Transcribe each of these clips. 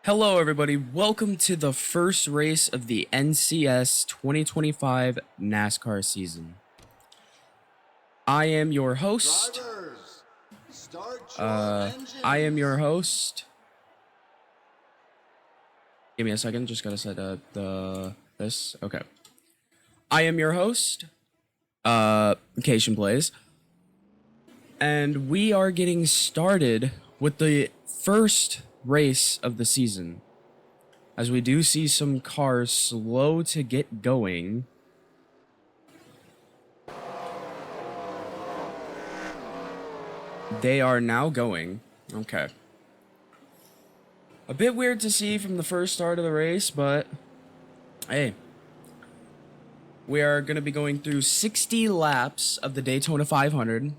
Hello everybody, welcome to the first race of the NCS 2025 NASCAR season. I am your host. I am your host. Give me a second, just gotta set this. Okay. I am your host, Cation Blaze. And we are getting started with the first race of the season, as we do see some cars slow to get going. They are now going. Okay. A bit weird to see from the first start of the race, but hey, we are going to be going through 60 laps of the Daytona 500.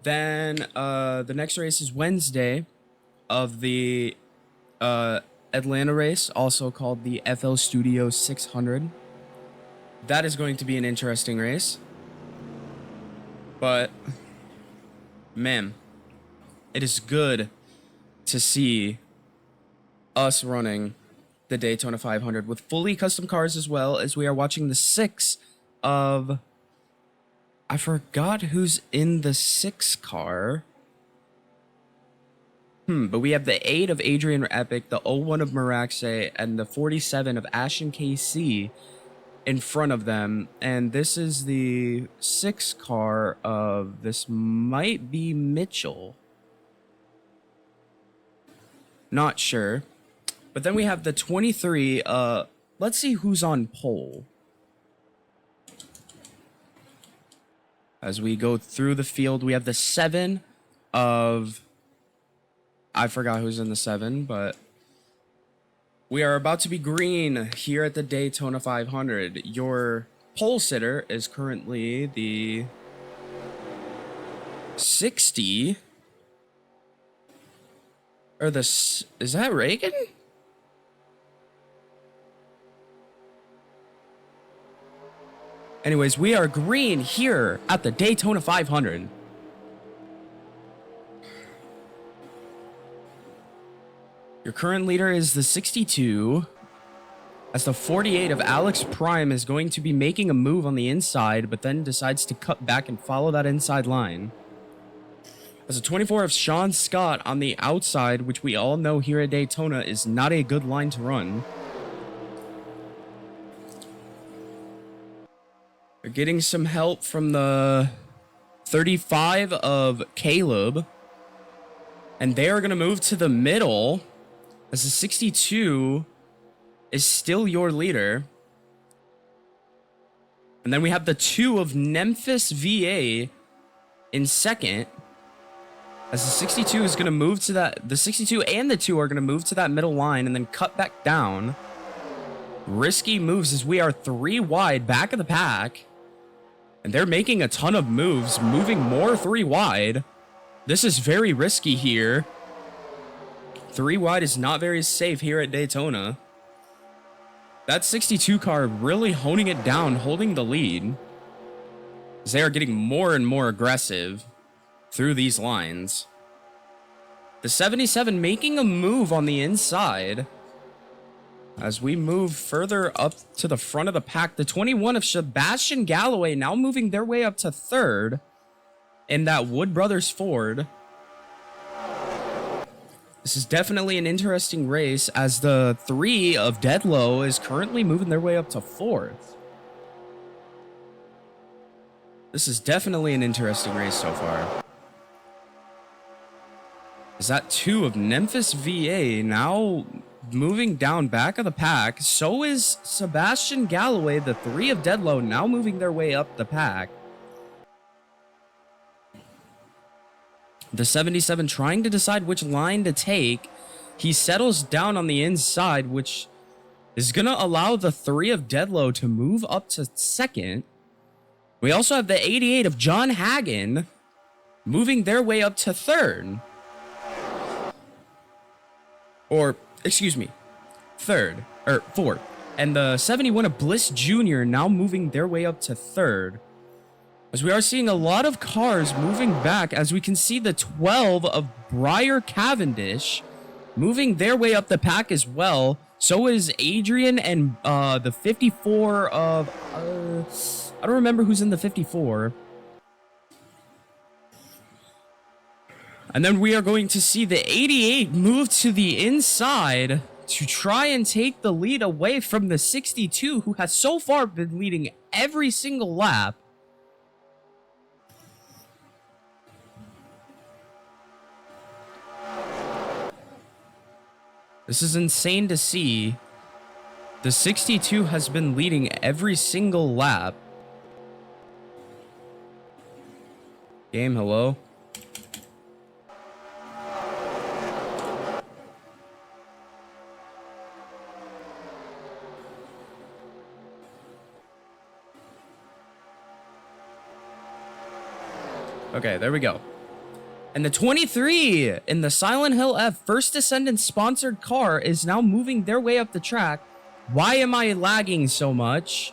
Then the next race is Wednesday of the Atlanta race, also called the FL Studio 600. That is going to be an interesting race. But, man, it is good to see us running the Daytona 500 with fully custom cars, as well as we are watching the 6 of... I forgot who's in the 6 car. But we have the 8 of Adrian Epic, the 01 of Miraxe, and the 47 of Ashton KC in front of them. And this is the 6 car of, this might be Mitchell. Not sure. But then we have the 23, let's see who's on pole. As we go through the field, we have the 7 of... I forgot who's in the 7, but we are about to be green here at the Daytona 500. Your pole sitter is currently the 60. Or the... Is that Reagan? Anyways, we are green here at the Daytona 500. Your current leader is the 62, as the 48 of Alex Prime is going to be making a move on the inside, but then decides to cut back and follow that inside line. As the 24 of Sean Scott on the outside, which we all know here at Daytona is not a good line to run. They're getting some help from the 35 of Caleb, and they are going to move to the middle, as the 62 is still your leader. And then we have the 2 of Memphis VA in second, as the 62 is going to move to that. The 62 and the 2 are going to move to that middle line and then cut back down. Risky moves, as we are 3 wide back of the pack. And they're making a ton of moves, moving more 3 wide. This is very risky here. 3 wide is not very safe here at Daytona. That 62 car really honing it down, holding the lead, as they are getting more and more aggressive through these lines. The 77 making a move on the inside. As we move further up to the front of the pack, the 21 of Sebastian Galloway now moving their way up to 3rd in that Wood Brothers Ford. This is definitely an interesting race, as the 3 of Deadlow is currently moving their way up to 4th. This is definitely an interesting race so far. Is that 2 of Memphis VA now moving down back of the pack? So is Sebastian Galloway, the 3 of Deadlow, now moving their way up the pack. The 77 trying to decide which line to take. He settles down on the inside, which is going to allow the 3 of Deadlow to move up to 2nd. We also have the 88 of John Hagen moving their way up to 3rd. Or, excuse me, 3rd, or 4th. And the 71 of Bliss Jr. now moving their way up to 3rd. as we are seeing a lot of cars moving back, as we can see the 12 of Briar Cavendish moving their way up the pack as well. So is Adrian and the 54 of... I don't remember who's in the 54. And then we are going to see the 88 move to the inside to try and take the lead away from the 62, who has so far been leading every single lap. This is insane to see. The 62 has been leading every single lap. Game, hello? Okay, there we go. And the 23 in the Silent Hill F First Descendant sponsored car is now moving their way up the track. Why am I lagging so much?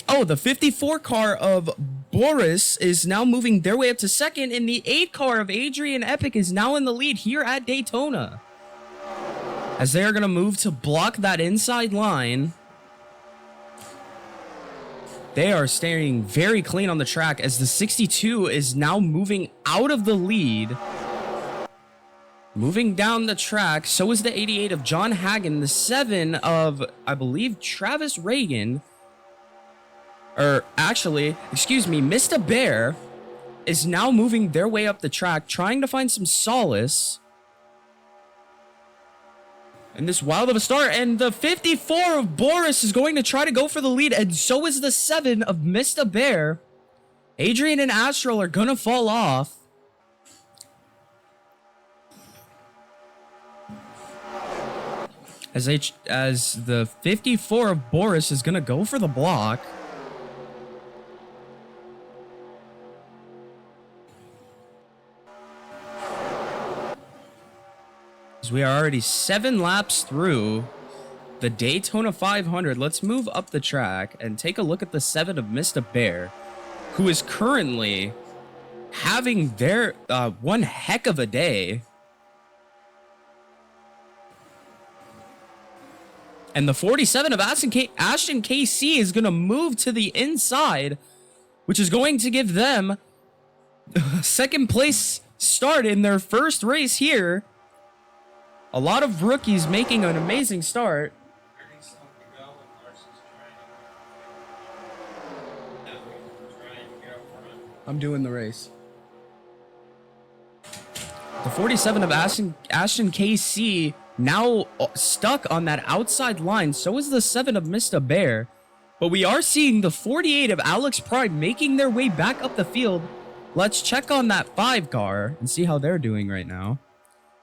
Oh, the 54 car of Boris is now moving their way up to second, and the 8 car of Adrian Epic is now in the lead here at Daytona, as they are going to move to block that inside line. They are staying very clean on the track as the 62 is now moving out of the lead. Moving down the track, so is the 88 of John Hagen, the 7 of, I believe, Travis Reagan. Or actually, excuse me, Mr. Bear is now moving their way up the track, trying to find some solace in this wild of a start. And the 54 of Boris is going to try to go for the lead, and so is the 7 of Mr. Bear. Adrian and Astral are gonna fall off. As the 54 of Boris is gonna go for the block. As we are already 7 laps through the Daytona 500, let's move up the track and take a look at the 7 of Mr. Bear, who is currently having their one heck of a day. And the 47 of Ashton KC is going to move to the inside, which is going to give them a second place start in their first race here. A lot of rookies making an amazing start. I'm doing the race. The 47 of Ashton KC now stuck on that outside line. So is the 7 of Mr. Bear. But we are seeing the 48 of Alex Prime making their way back up the field. Let's check on that 5 car and see how they're doing right now.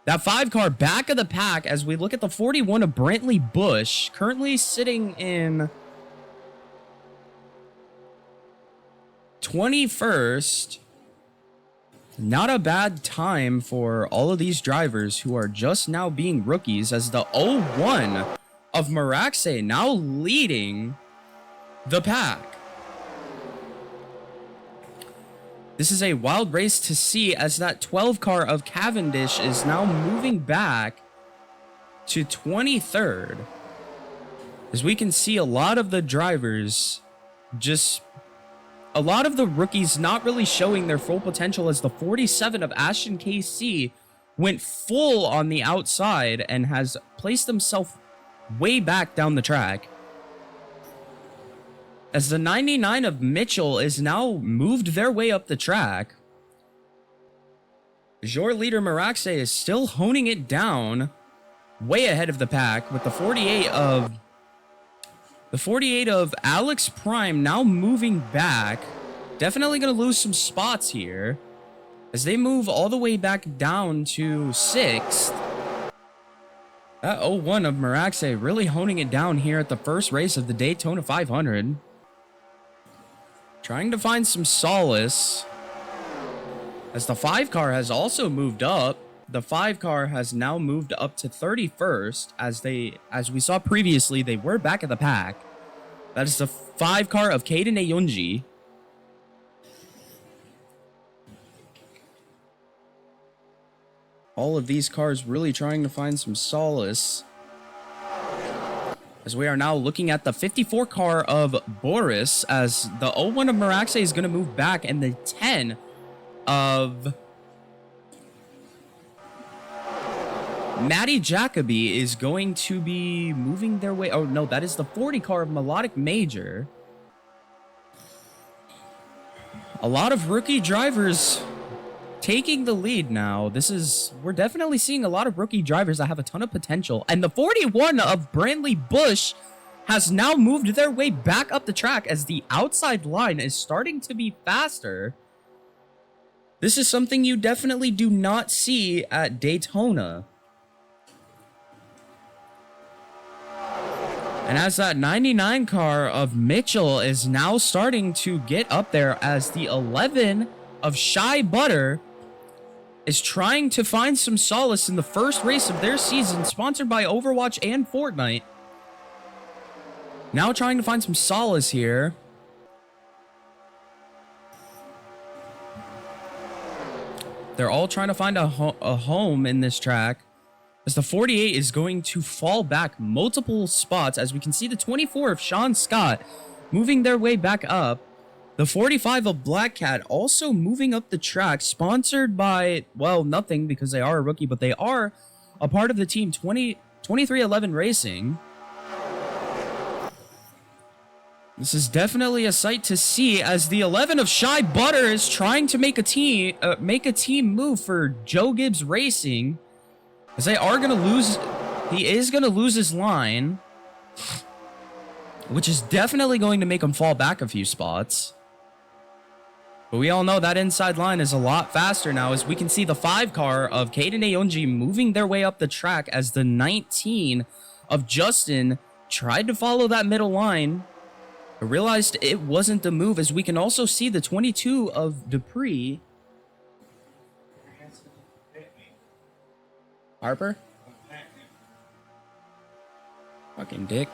That 5 car back of the pack as we look at the 41 of Brantley Bush, currently sitting in 21st. Not a bad time for all of these drivers who are just now being rookies, as the 01 of Maraxe now leading the pack. This is a wild race to see, as that 12 car of Cavendish is now moving back to 23rd. As we can see a lot of the drivers, a lot of the rookies not really showing their full potential, as the 47 of Ashton KC went full on the outside and has placed himself way back down the track. As the 99 of Mitchell is now moved their way up the track. Your leader Maraxe is still honing it down, way ahead of the pack, with the 48 of Alex Prime now moving back. Definitely going to lose some spots here as they move all the way back down to 6th. That 01 of Maraxe really honing it down here at the first race of the Daytona 500. Trying to find some solace, as the 5 car has also moved up. The 5 car has now moved up to 31st, as we saw previously, they were back at the pack. That is the 5 car of Caden Ayunji. All of these cars really trying to find some solace, as we are now looking at the 54 car of Boris, as the 01 of Meraxe is going to move back, and the 10 of Matty Jacoby is going to be moving their way. Oh, no, that is the 40 car of Melodic Major. A lot of rookie drivers taking the lead now. We're definitely seeing a lot of rookie drivers that have a ton of potential. And the 41 of Brantley Bush has now moved their way back up the track as the outside line is starting to be faster. This is something you definitely do not see at Daytona. And as that 99 car of Mitchell is now starting to get up there, as the 11 of Shy Butter is trying to find some solace in the first race of their season, sponsored by Overwatch and Fortnite. Now trying to find some solace here. They're all trying to find a home in this track, as the 48 is going to fall back multiple spots, as we can see the 24 of Sean Scott moving their way back up. The 45 of Black Cat also moving up the track, sponsored by, well, nothing because they are a rookie, but they are a part of the team 2311 Racing. This is definitely a sight to see, as the 11 of Shy Butter is trying to make a team move for Joe Gibbs Racing, as they are going to lose. He is going to lose his line, which is definitely going to make him fall back a few spots. But we all know that inside line is a lot faster now, as we can see the 5 car of Kaden Aonji moving their way up the track, as the 19 of Justin tried to follow that middle line, but realized it wasn't the move, as we can also see the 22 of Dupree. Harper? Fucking dick.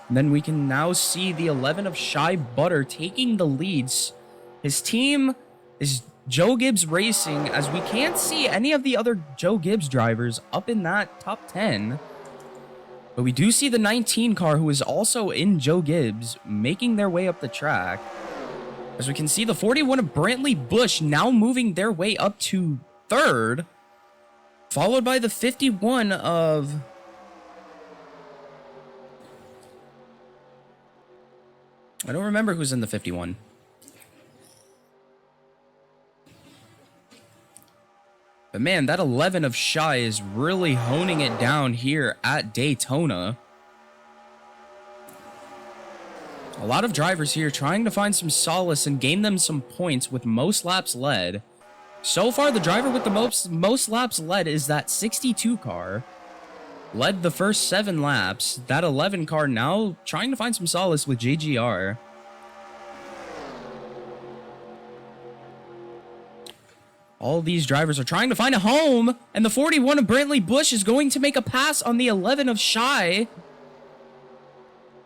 And then we can now see the 11 of Shy Butter taking the leads. His team is Joe Gibbs Racing, as we can't see any of the other Joe Gibbs drivers up in that top 10. But we do see the 19 car, who is also in Joe Gibbs, making their way up the track. As we can see the 41 of Brantley Bush now moving their way up to 3rd, followed by the 51 of... I don't remember who's in the 51. But man, that 11 of Shy is really honing it down here at Daytona. A lot of drivers here trying to find some solace and gain them some points with most laps led. So far, the driver with the most laps led is that 62 car. Led the first 7 laps. That 11 car now trying to find some solace with JGR. All these drivers are trying to find a home, and the 41 of Brantley Bush is going to make a pass on the 11 of Shy.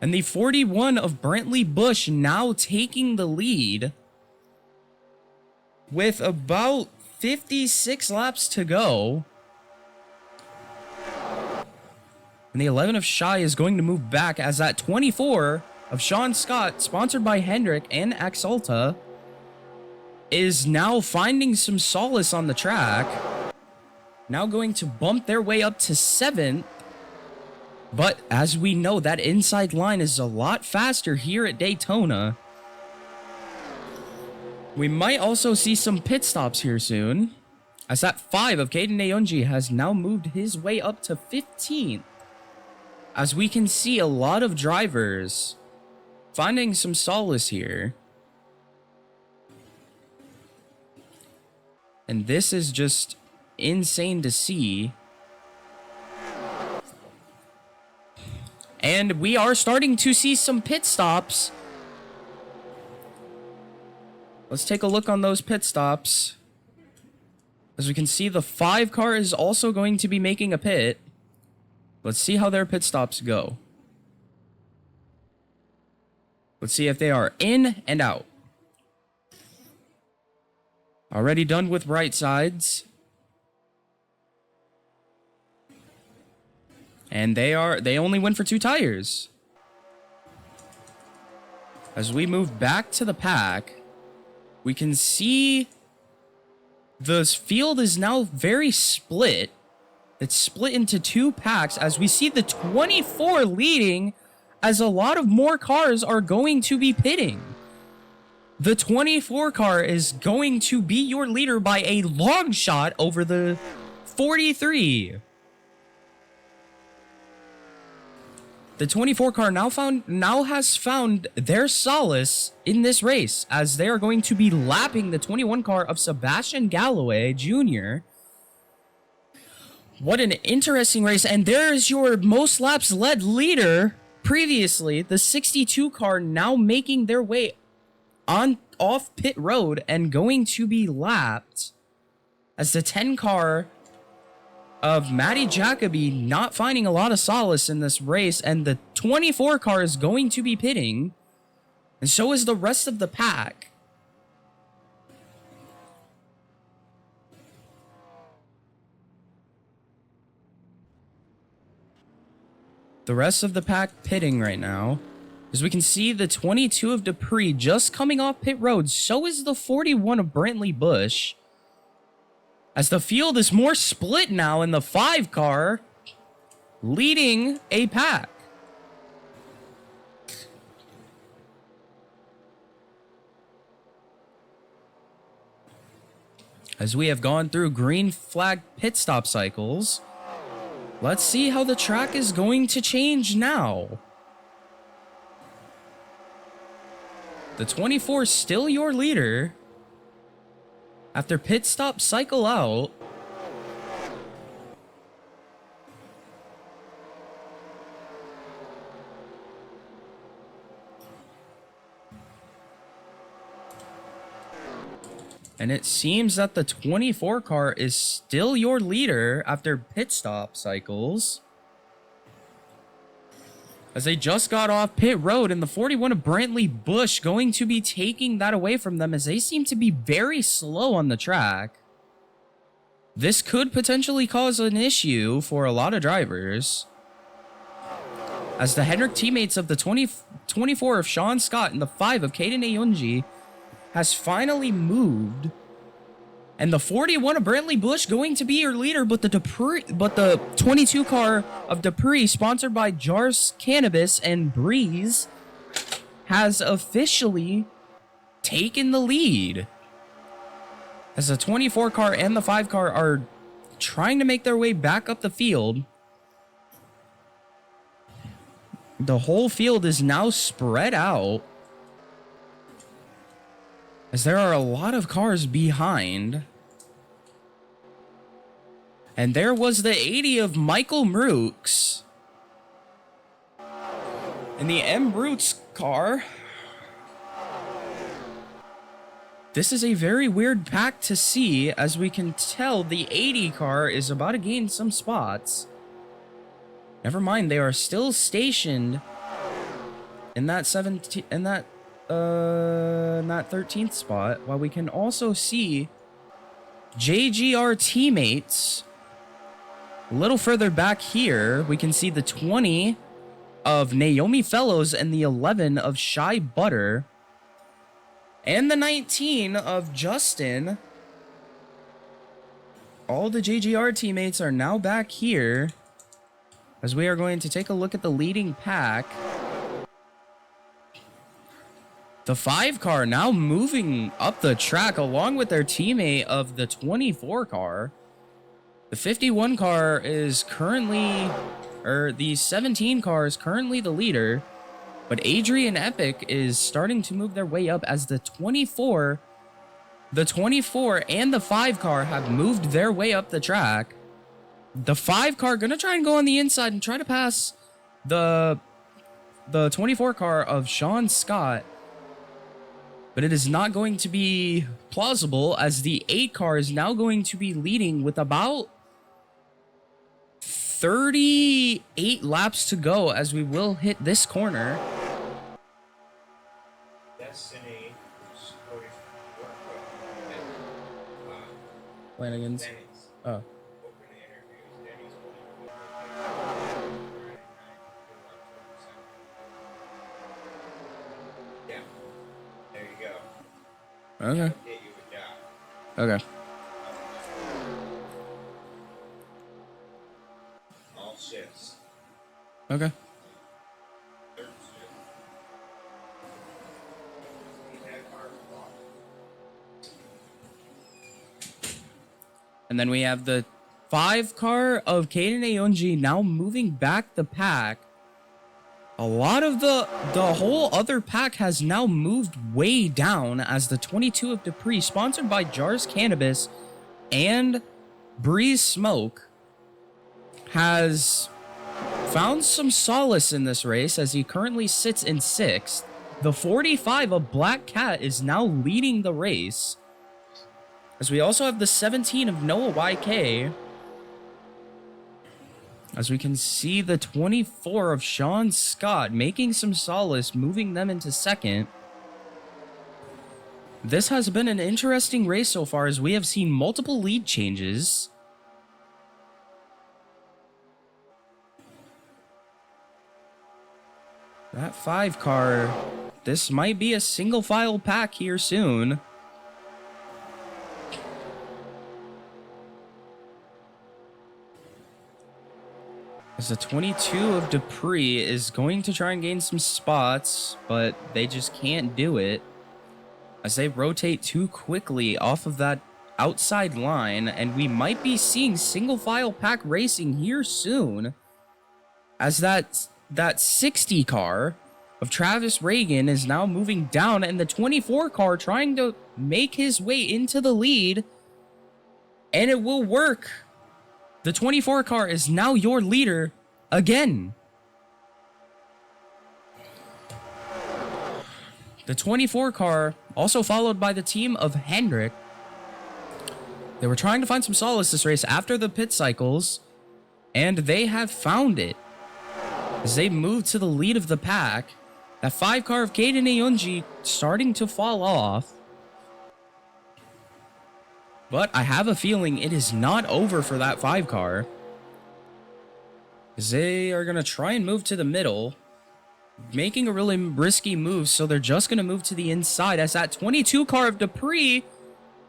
And the 41 of Brantley Bush now taking the lead with about 56 laps to go. And the 11 of Shy is going to move back, as that 24 of Sean Scott, sponsored by Hendrick and Axalta, is now finding some solace on the track. Now going to bump their way up to 7th. But as we know, that inside line is a lot faster here at Daytona. We might also see some pit stops here soon, as that 5 of Kaden Aonji has now moved his way up to 15th. As we can see a lot of drivers finding some solace here. And this is just insane to see. And we are starting to see some pit stops. Let's take a look on those pit stops. As we can see, the 5 car is also going to be making a pit. Let's see how their pit stops go. Let's see if they are in and out. Already done with right sides. And they only went for 2 tires. As we move back to the pack, we can see the field is now very split. It's split into 2 packs as we see the 24 leading, as a lot of more cars are going to be pitting. The 24 car is going to be your leader by a long shot over the 43. The 24 car now has found their solace in this race, as they are going to be lapping the 21 car of Sebastian Galloway Jr. What an interesting race. And there is your most laps led leader previously, the 62 car, now making their way off pit road and going to be lapped, as the 10 car of Matty Jacoby not finding a lot of solace in this race, and the 24 car is going to be pitting, and so is the rest of the pack. The rest of the pack pitting right now. As we can see, the 22 of Dupree just coming off pit road. So is the 41 of Brantley Bush. As the field is more split now in the 5 car, leading a pack. As we have gone through green flag pit stop cycles, let's see how the track is going to change now. The 24 is still your leader after pit stop cycle out. And it seems that the 24 car is still your leader after pit stop cycles, as they just got off pit road, and the 41 of Brantley Bush going to be taking that away from them, as they seem to be very slow on the track. This could potentially cause an issue for a lot of drivers, as the Hendrick teammates of the 24 of Sean Scott and the 5 of Caden Ayunji has finally moved. And the 41 of Brantley Bush going to be your leader, but the 22 car of Dupree, sponsored by Jars Cannabis and Breeze, has officially taken the lead, as the 24 car and the 5 car are trying to make their way back up the field. The whole field is now spread out, as there are a lot of cars behind. And there was the 80 of Michael Brooks in the M. Brooks car. This is a very weird pack to see, as we can tell the 80 car is about to gain some spots. Never mind, they are still stationed in that 13th spot, while we can also see JGR teammates. A little further back here, we can see the 20 of Naomi Fellows and the 11 of Shy Butter, and the 19 of Justin. All the JGR teammates are now back here, as we are going to take a look at the leading pack. The 5 car now moving up the track along with their teammate of the 24 car. The 51 car is currently, or the 17 car is currently the leader, but Adrian Epic is starting to move their way up, as the 24 and the 5 car have moved their way up the track. The 5 car gonna try and go on the inside and try to pass the 24 car of Sean Scott, but it is not going to be plausible, as the 8 car is now going to be leading with about 38 laps to go, as we will hit this corner. Flanagan's. Oh. Yeah. There you go. Okay. Okay. All shifts. Okay. And then we have the 5 car of Caden Aonji now moving back the pack. A lot of the whole other pack has now moved way down as the 22 of Dupree, sponsored by Jars Cannabis and Breeze Smoke, has found some solace in this race as he currently sits in 6th. The 45 of Black Cat is now leading the race, as we also have the 17 of Noah YK. As we can see the 24 of Sean Scott making some solace, moving them into 2nd. This has been an interesting race so far as we have seen multiple lead changes. That 5 car, this might be a single file pack here soon. As the 22 of Dupree is going to try and gain some spots, but they just can't do it, as they rotate too quickly off of that outside line, and we might be seeing single file pack racing here soon, as that 60 car of Travis Reagan is now moving down, and the 24 car trying to make his way into the lead, and it will work. The 24 car is now your leader again. The 24 car, also followed by the team of Hendrick. They were trying to find some solace this race after the pit cycles, and they have found it as they move to the lead of the pack. That 5 car of Caden Aonji starting to fall off. But I have a feeling it is not over for that 5 car, as they are going to try and move to the middle, making a really risky move, so they're just going to move to the inside, as that 22 car of Dupree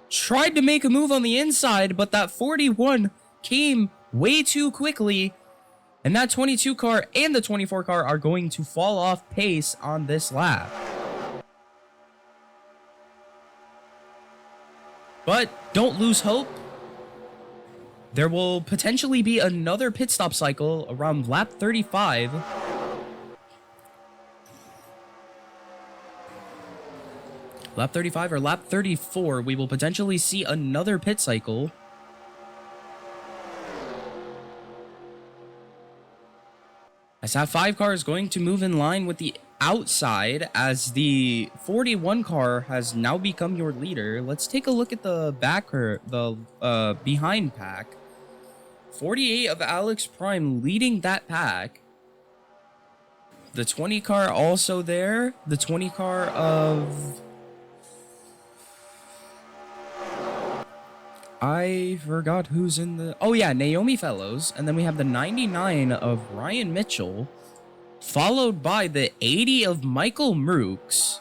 tried to make a move on the inside, but that 41 came way too quickly, and that 22 car and the 24 car are going to fall off pace on this lap. But don't lose hope. There will potentially be another pit stop cycle around lap 35. Lap 35 or lap 34, we will potentially see another pit cycle. As that 5 car is going to move in line with the outside, as the 41 car has now become your leader. Let's take a look at the backer, the behind pack. 48 of Alex Prime leading that pack. The 20 car also there. The 20 car of... I forgot who's in the... Oh yeah, Naomi Fellows. And then we have the 99 of Ryan Mitchell, followed by the 80 of Michael Brooks.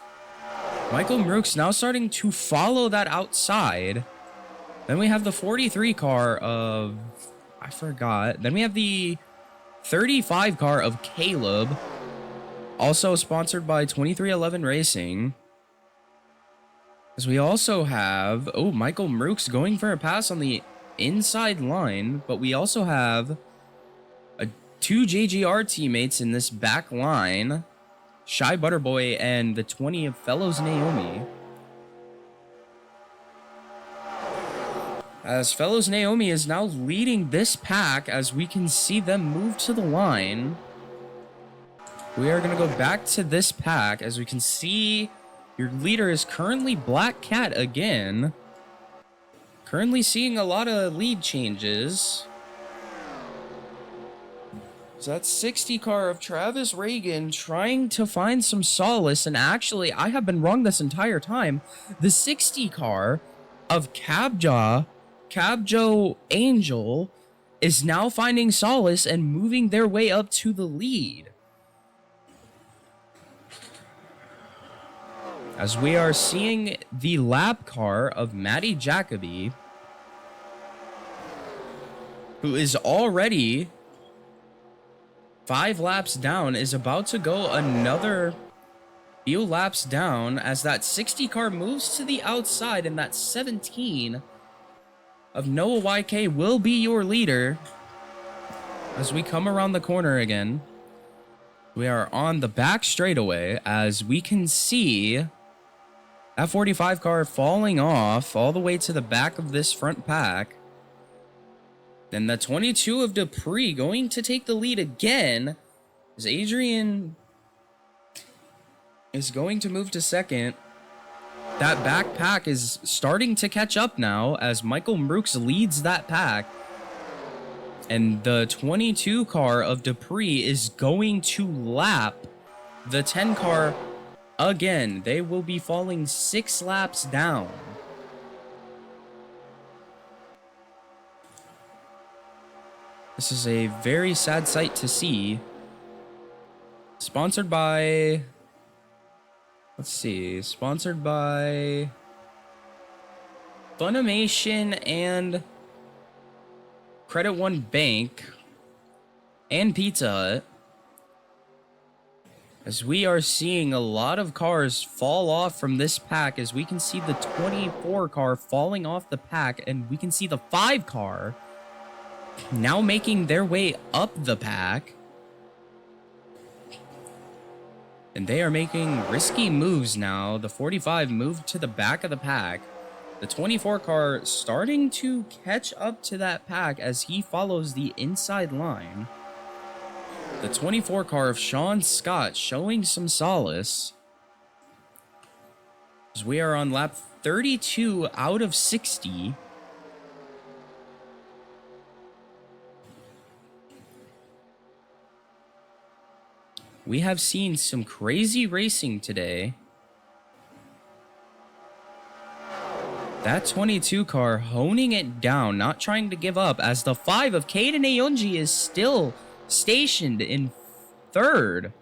Michael Brooks now starting to follow that outside. Then we have the 43 car of... I forgot. Then we have the 35 car of Caleb, also sponsored by 2311 Racing. As we also have, oh, Michael Brooks going for a pass on the inside line, but we also have 2 JGR teammates in this back line, Shy Butterboy and the 20 of Fellows Naomi. As Fellows Naomi is now leading this pack, as we can see them move to the line. We are going to go back to this pack, as we can see your leader is currently Black Cat again. Currently seeing a lot of lead changes. So that's 60 car of Travis Reagan trying to find some solace. And actually, I have been wrong this entire time. The 60 car of Cabjaw Cab Joe Angel is now finding solace and moving their way up to the lead. As we are seeing the lap car of Matty Jacoby, who is already 5 laps down, is about to go another few laps down as that 60 car moves to the outside, and that 17 of Noah YK will be your leader as we come around the corner again. We are on the back straightaway as we can see that 45 car falling off all the way to the back of this front pack. Then the 22 of Dupree going to take the lead again as Adrian is going to move to second. That back pack is starting to catch up now as Michael Brooks leads that pack. And the 22 car of Dupree is going to lap the 10 car again. They will be falling 6 laps down. This is a very sad sight to see. Sponsored by... Let's see. Sponsored by Funimation and Credit One Bank and Pizza Hut. As we are seeing a lot of cars fall off from this pack, as we can see the 24 car falling off the pack, and we can see the 5 car now making their way up the pack. And they are making risky moves now. The 45 moved to the back of the pack. The 24 car starting to catch up to that pack as he follows the inside line. The 24 car of Sean Scott showing some solace. As we are on lap 32 out of 60. We have seen some crazy racing today. That 22 car honing it down, not trying to give up, as the 5 of Caden Ayunji is still stationed in 3rd.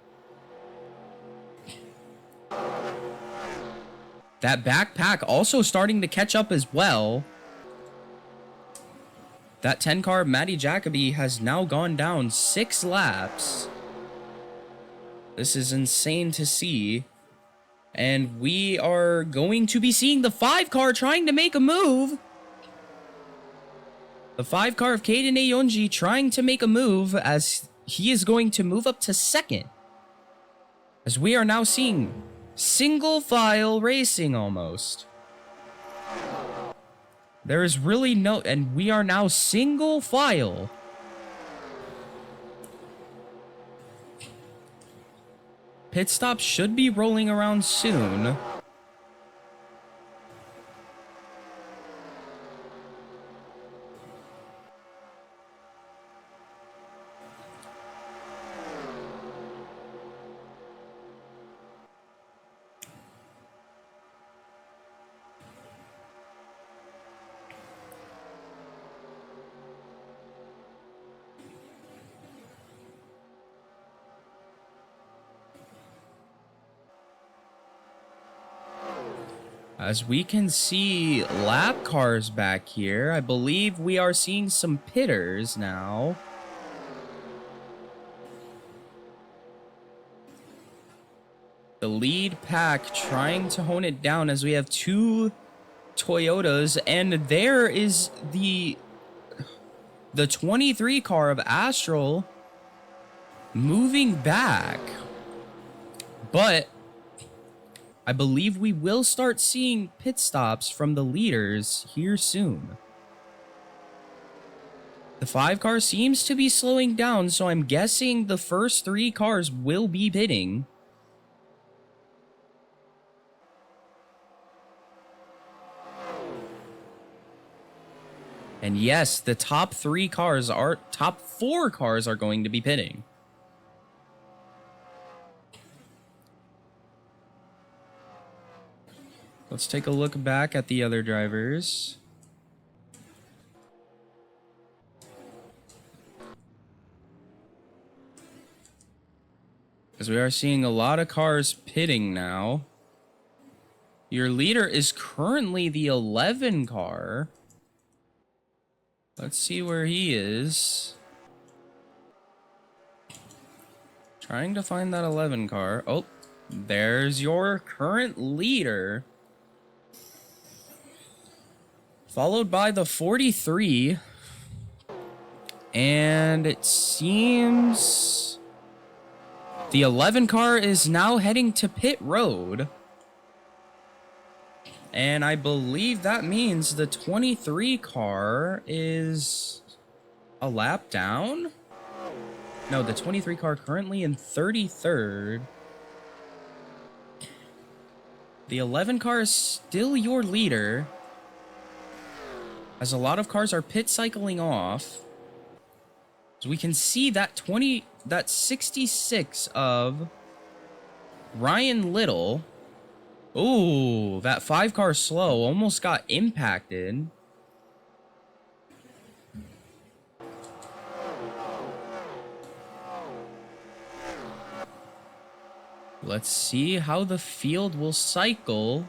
That backpack also starting to catch up as well. That 10 car of Matty Jacoby has now gone down 6 laps. This is insane to see. And we are going to be seeing the 5 car trying to make a move. The 5 car of Caden Ayunji trying to make a move as he is going to move up to 2nd. As we are now seeing single file racing almost. There is really no... And we are now single file. Pit stop should be rolling around soon. As we can see lap cars back here, I believe we are seeing some pitters now. The lead pack trying to hone it down as we have 2 Toyotas, and there is the 23 car of Astral moving back. But I believe we will start seeing pit stops from the leaders here soon. The 5 car seems to be slowing down, so I'm guessing the first 3 cars will be pitting. And yes, the top 4 cars are going to be pitting. Let's take a look back at the other drivers. As we are seeing a lot of cars pitting now. Your leader is currently the 11 car. Let's see where he is. Trying to find that 11 car. Oh, there's your current leader. Followed by the 43. And it seems the 11 car is now heading to pit road. And I believe that means the 23 car is a lap down? No, the 23 car currently in 33rd. The 11 car is still your leader, as a lot of cars are pit cycling off. So we can see that 66 of Ryan Little. Ooh, that 5 car slow almost got impacted. Let's see how the field will cycle.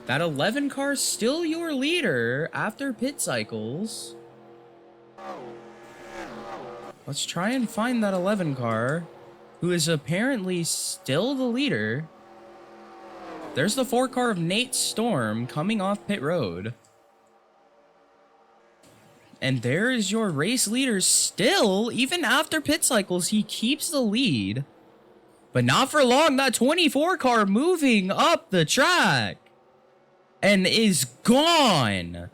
That 11 car is still your leader after pit cycles. Let's try and find that 11 car, who is apparently still the leader. There's the 4 car of Nate Storm coming off pit road. And there is your race leader still, even after pit cycles, he keeps the lead. But not for long, that 24 car moving up the track and is gone.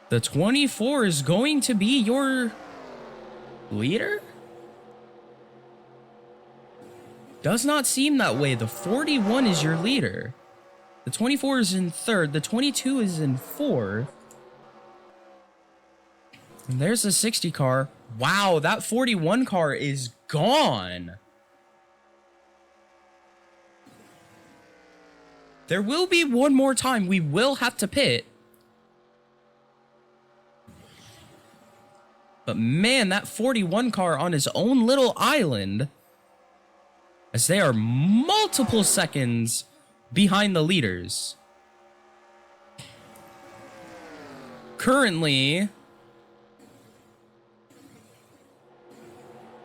The 24 is going to be your leader? Does not seem that way. The 41 is your leader. The 24 is in 3rd. The 22 is in 4th. And there's the 60 car. Wow, that 41 car is gone. There will be one more time we will have to pit. But man, that 41 car on his own little island, as they are multiple seconds behind the leaders. Currently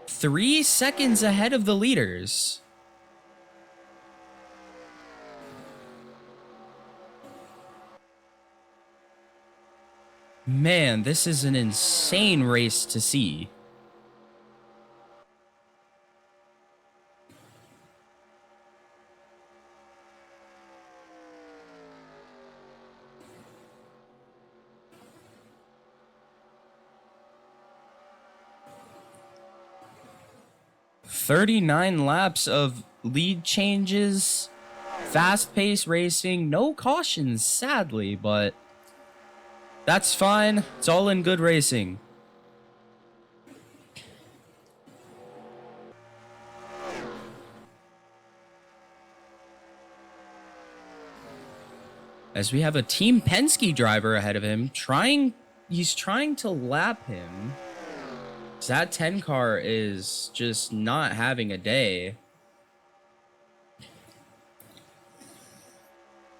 3 seconds ahead of the leaders. Man, this is an insane race to see. "39 laps of lead changes, fast-paced racing, no cautions, sadly, but that's fine. It's all in good racing." As we have a Team Penske driver ahead of him, he's trying to lap him. That 10 car is just not having a day.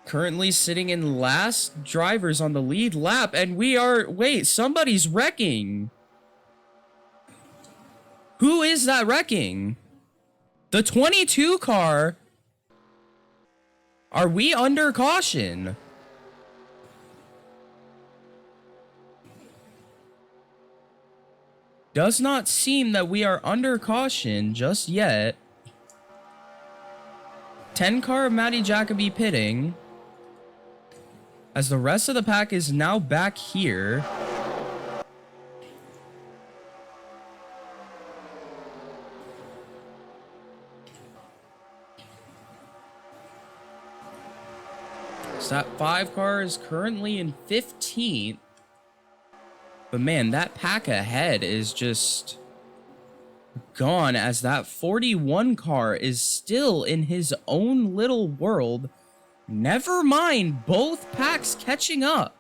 Currently sitting in last, drivers on the lead lap, and wait, somebody's wrecking. Who is that wrecking? The 22 car? Are we under caution? Does not seem that we are under caution just yet. 10 car of Matty Jacoby pitting, as the rest of the pack is now back here. So that 5 car is currently in 15th. But man, that pack ahead is just gone, as that 41 car is still in his own little world. Never mind both packs catching up.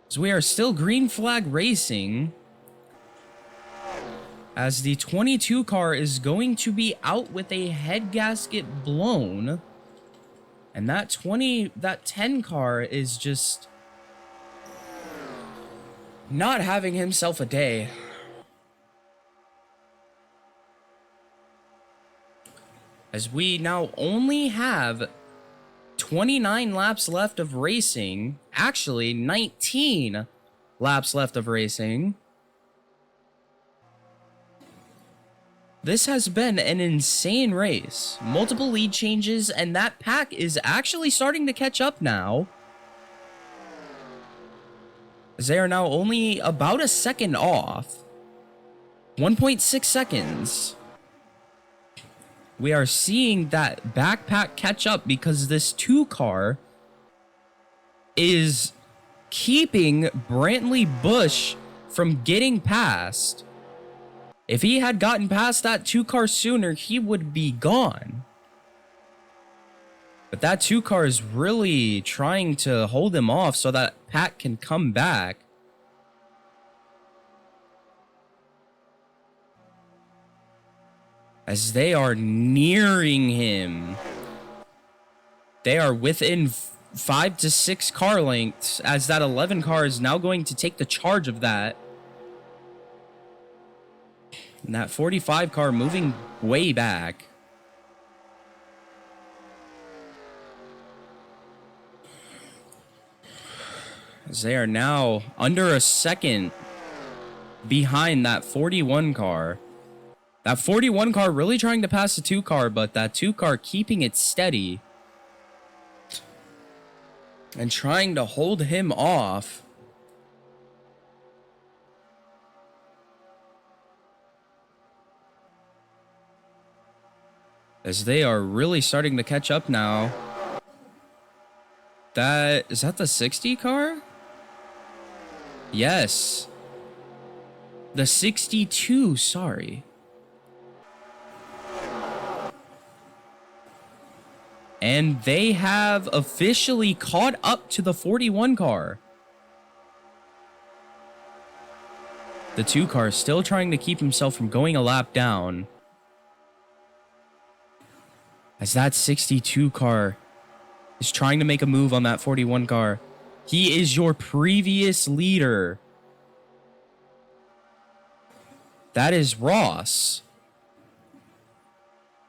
So we are still green flag racing, as the 22 car is going to be out with a head gasket blown. And that 10 car is just not having himself a day. As we now only have 29 laps left of racing. Actually, 19 laps left of racing. This has been an insane race. Multiple lead changes, and that pack is actually starting to catch up now. As they are now only about a second off. 1.6 seconds. We are seeing that backpack catch up because this 2 car is keeping Brantley Bush from getting past. If he had gotten past that 2 car sooner, he would be gone. But that 2 car is really trying to hold him off so that Pat can come back. As they are nearing him. They are within 5 to 6 car lengths, as that 11 car is now going to take the charge of that. And that 45 car moving way back. As they are now under a second behind that 41 car. That 41 car really trying to pass the 2 car, but that 2 car keeping it steady. And trying to hold him off. As they are really starting to catch up now. Is that the 60 car? Yes. The 62, sorry. And they have officially caught up to the 41 car. The 2 car still trying to keep himself from going a lap down. As that 62 car is trying to make a move on that 41 car. He is your previous leader. That is Ross.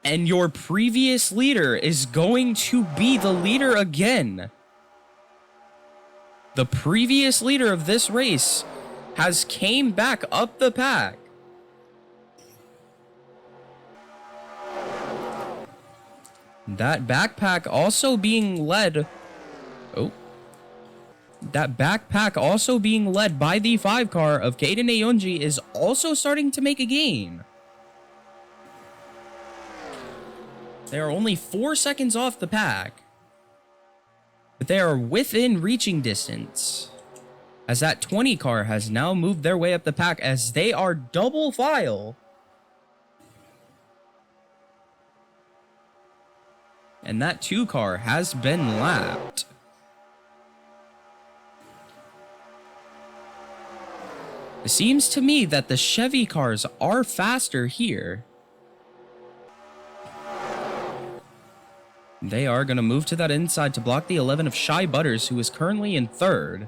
And your previous leader is going to be the leader again. The previous leader of this race has came back up the pack. That backpack also being led... Oh. That backpack also being led by the 5 car of Caden Ayunji is also starting to make a gain. They are only 4 seconds off the pack. But they are within reaching distance. As that 20 car has now moved their way up the pack as they are double file. And that 2 car has been lapped. It seems to me that the Chevy cars are faster here. They are going to move to that inside to block the 11 of Shy Butters, who is currently in 3rd.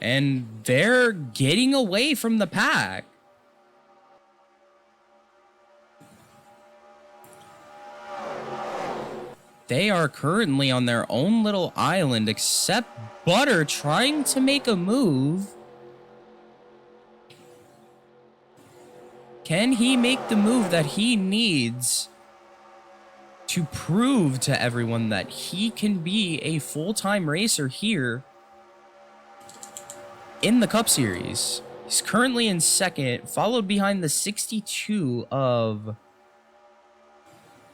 And they're getting away from the pack. They are currently on their own little island, except Butter trying to make a move. Can he make the move that he needs to prove to everyone that he can be a full-time racer here in the Cup Series? He's currently in 2nd, followed behind the 62 of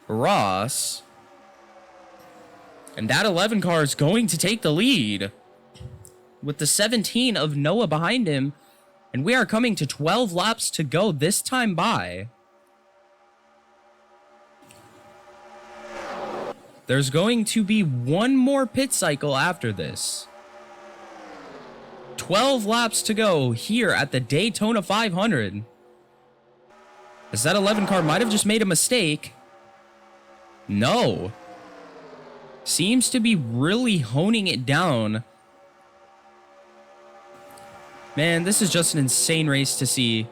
Ross. And that 11 car is going to take the lead with the 17 of Noah behind him. And we are coming to 12 laps to go this time by. There's going to be one more pit cycle after this. 12 laps to go here at the Daytona 500. As that 11 car might have just made a mistake. No. Seems to be really honing it down. Man, this is just an insane race to see.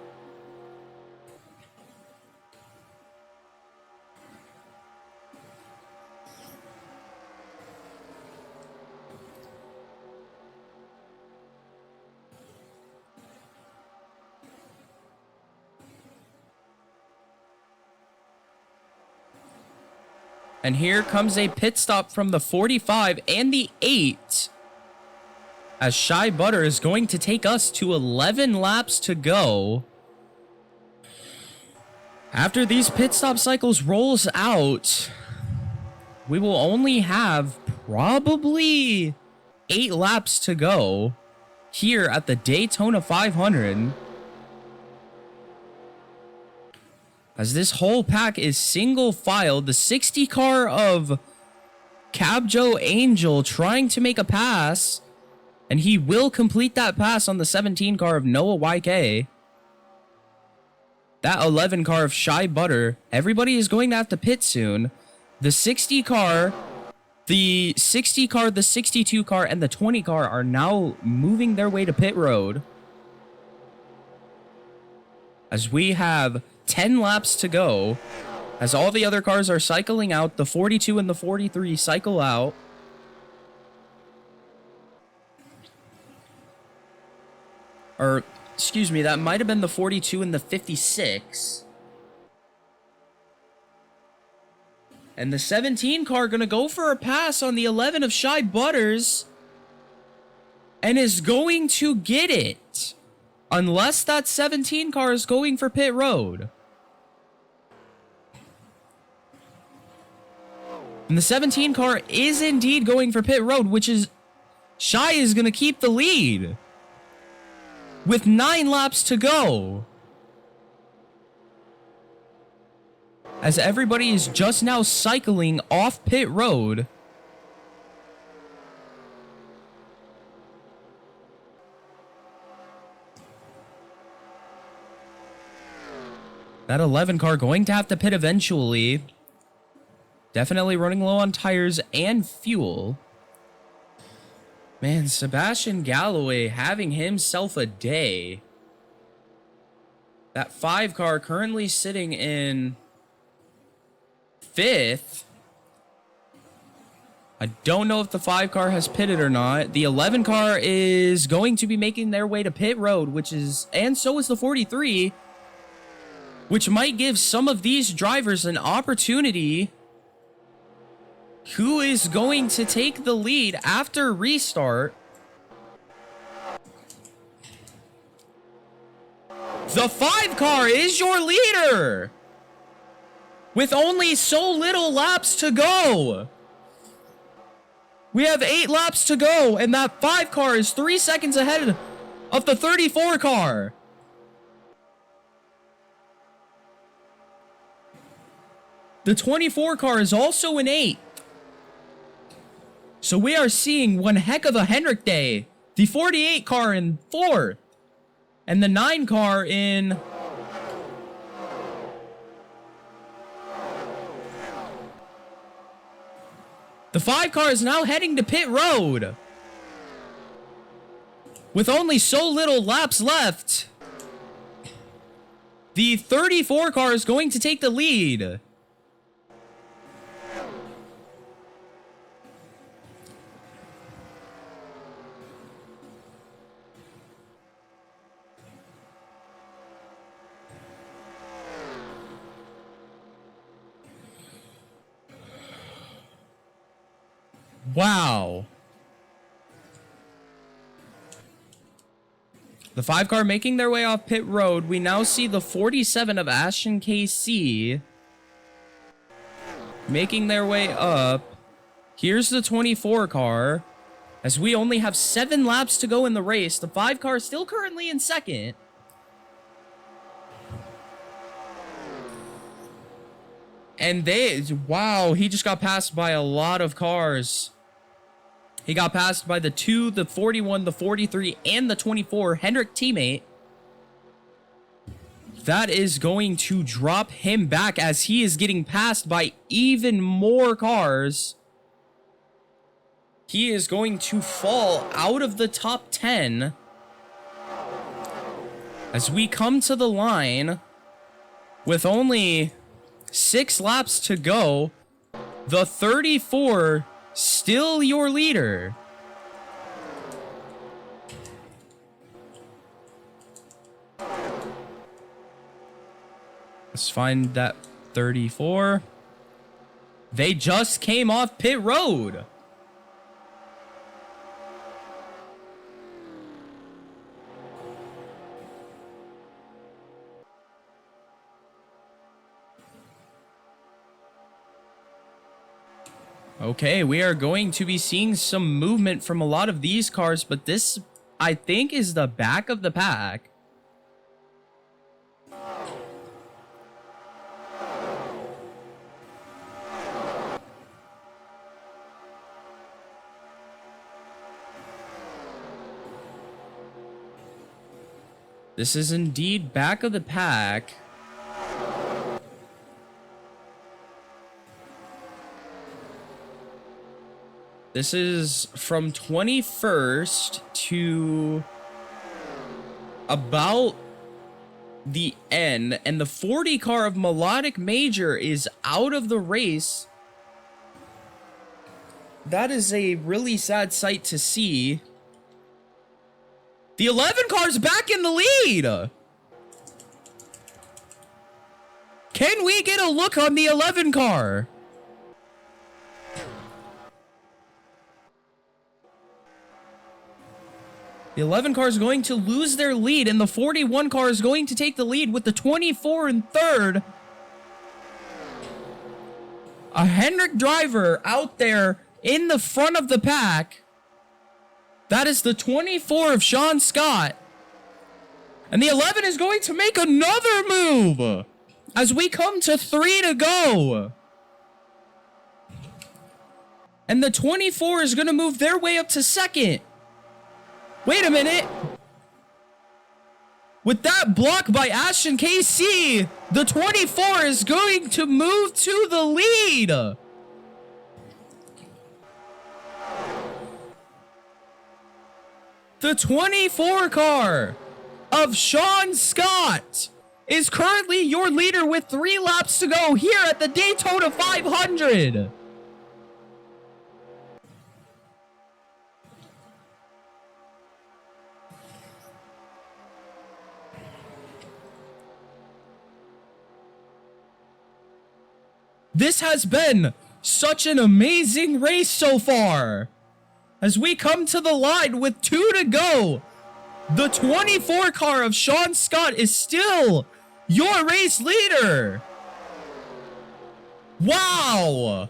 And here comes a pit stop from the 45 and the 8. As Shy Butter is going to take us to 11 laps to go. After these pit stop cycles rolls out, we will only have probably 8 laps to go here at the Daytona 500. As this whole pack is single file, the 60 car of Cab Joe Angel trying to make a pass, and he will complete that pass on the 17 car of Noah YK. That 11 car of Shy Butter, everybody is going to have to pit soon. The 60 car, the 60 car, the 62 car, and the 20 car are now moving their way to pit road. As we have 10 laps to go, as all the other cars are cycling out, the 42 and the 43 cycle out. Or, excuse me, that might have been the 42 and the 56. And the 17 car gonna go for a pass on the 11 of Shy Butters. And is going to get it. Unless that 17 car is going for pit road. And the 17 car is indeed going for pit road, which is... Shy is gonna keep the lead. With 9 laps to go. As everybody is just now cycling off pit road. That 11 car going to have to pit eventually. Definitely running low on tires and fuel. Man, Sebastian Galloway having himself a day. That 5 car currently sitting in 5th. I don't know if the 5 car has pitted or not. The 11 car is going to be making their way to pit road, which is, and so is the 43, which might give some of these drivers an opportunity. Who is going to take the lead after restart? The 5 car is your leader! With only so little laps to go! We have 8 laps to go, and that 5 car is 3 seconds ahead of the 34 car. The 24 car is also in 8th. So we are seeing one heck of a Hendrick day. The 48 car in 4th. And the 9 car in... The 5 car is now heading to pit road. With only so little laps left. The 34 car is going to take the lead. Wow. The 5 car making their way off pit road. We now see the 47 of Ashton KC making their way up. Here's the 24 car. As we only have 7 laps to go in the race, the 5 car is still currently in second. And wow, he just got passed by a lot of cars. He got passed by the 2, the 41, the 43, and the 24 Hendrick teammate. That is going to drop him back as he is getting passed by even more cars. He is going to fall out of the top 10 as we come to the line with only 6 laps to go. The 34 still your leader. Let's find that 34. They just came off pit road. Okay, we are going to be seeing some movement from a lot of these cars, but this, I think, is the back of the pack. This is indeed back of the pack. This is from 21st to about the end, and the 40 car of Melodic Major is out of the race. That is a really sad sight to see. The 11 car's back in the lead. Can we get a look on the 11 car? The 11 car is going to lose their lead, and the 41 car is going to take the lead with the 24 in third. A Hendrick driver out there in the front of the pack. That is the 24 of Sean Scott. And the 11 is going to make another move as we come to 3 to go. And the 24 is going to move their way up to second. Wait a minute. With that block by Ashton KC, the 24 is going to move to the lead. The 24 car of Sean Scott is currently your leader with 3 laps to go here at the Daytona 500. This has been such an amazing race so far. As we come to the line with 2 to go, the 24 car of Sean Scott is still your race leader. Wow.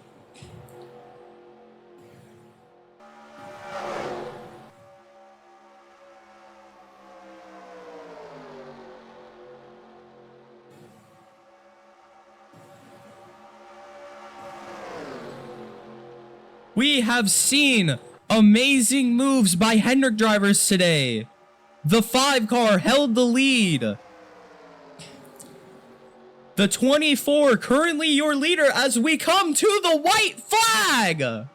We have seen amazing moves by Hendrick drivers today. The 5 car held the lead. The 24 currently your leader as we come to the white flag.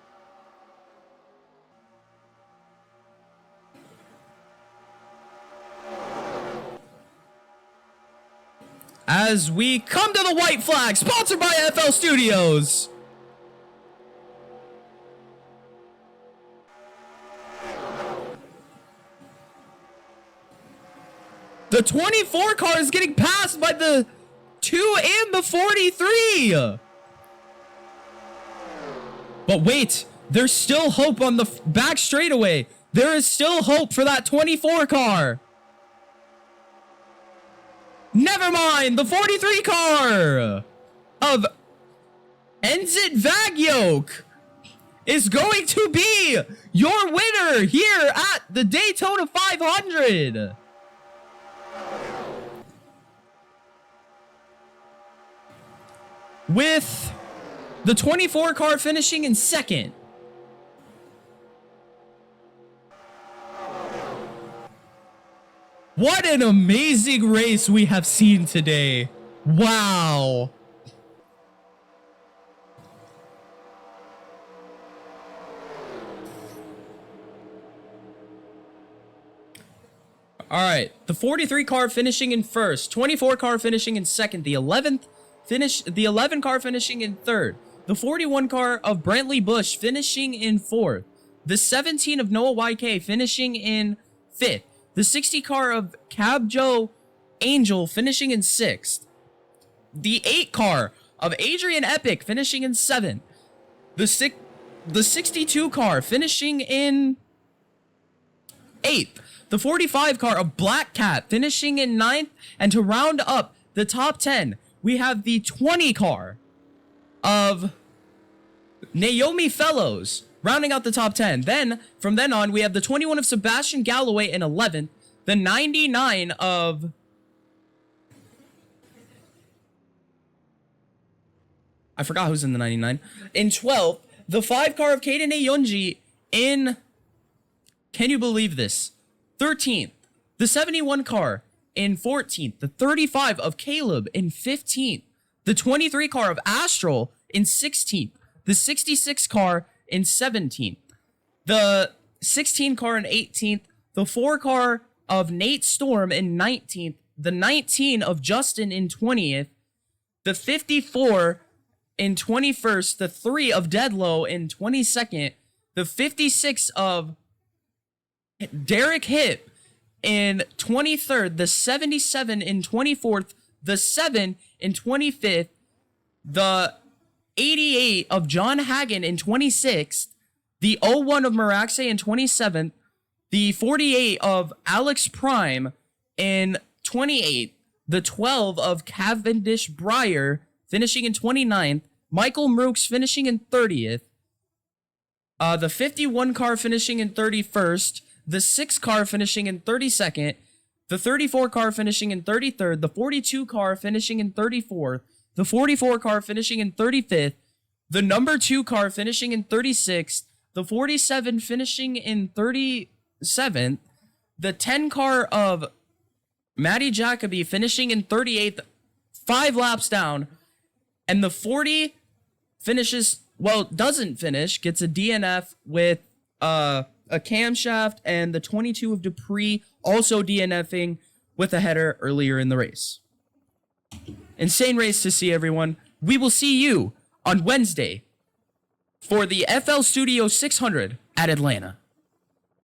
As we come to the white flag, sponsored by FL Studios. The 24 car is getting passed by the 2 and the 43. But wait, there's still hope on the back straightaway. There is still hope for that 24 car. Never mind, the 43 car of Enzit Vagyok is going to be your winner here at the Daytona 500. With the 24 car finishing in second. What an amazing race we have seen today. Wow. All right, the 43 car finishing in first, 24 car finishing in second, the 11 car finishing in third, the 41 car of Brantley Bush finishing in fourth, the 17 of Noah YK finishing in fifth, the 60 car of Cab Joe Angel finishing in sixth, the 8 car of Adrian Epic finishing in seventh, the 62 car finishing in eighth, the 45 car of Black Cat finishing in ninth, and to round up the top 10, we have the 20 car of Naomi Fellows rounding out the top 10. Then, from then on, we have the 21 of Sebastian Galloway in 11th, the 99 of... I forgot who's in the 99. In 12th, the 5 car of Kaden Ayunji in... Can you believe this? 13th, the 71 car in 14th, the 35 of Caleb in 15th, the 23 car of Astral in 16th, the 66 car in 17th, the 16 car in 18th, the 4 car of Nate Storm in 19th, the 19 of Justin in 20th, the 54 in 21st, the 3 of Deadlow in 22nd, the 56 of Derek Hip in 23rd, the 77 in 24th, the 7 in 25th, the 88 of John Hagen in 26th, the 01 of Maraxe in 27th, the 48 of Alex Prime in 28th, the 12 of Cavendish Breyer finishing in 29th, Michael Brooks finishing in 30th, the 51 car finishing in 31st, the 6 car finishing in 32nd, the 34 car finishing in 33rd, the 42 car finishing in 34th, the 44 car finishing in 35th, the number 2 car finishing in 36th, the 47 finishing in 37th, the 10 car of Maddie Jacoby finishing in 38th, 5 laps down, and the 40 finishes, well, doesn't finish, gets a DNF with a camshaft, and the 22 of Dupree also DNFing with a header earlier in the race. Insane race to see, everyone. We will see you on Wednesday for the FL Studio 600 at Atlanta.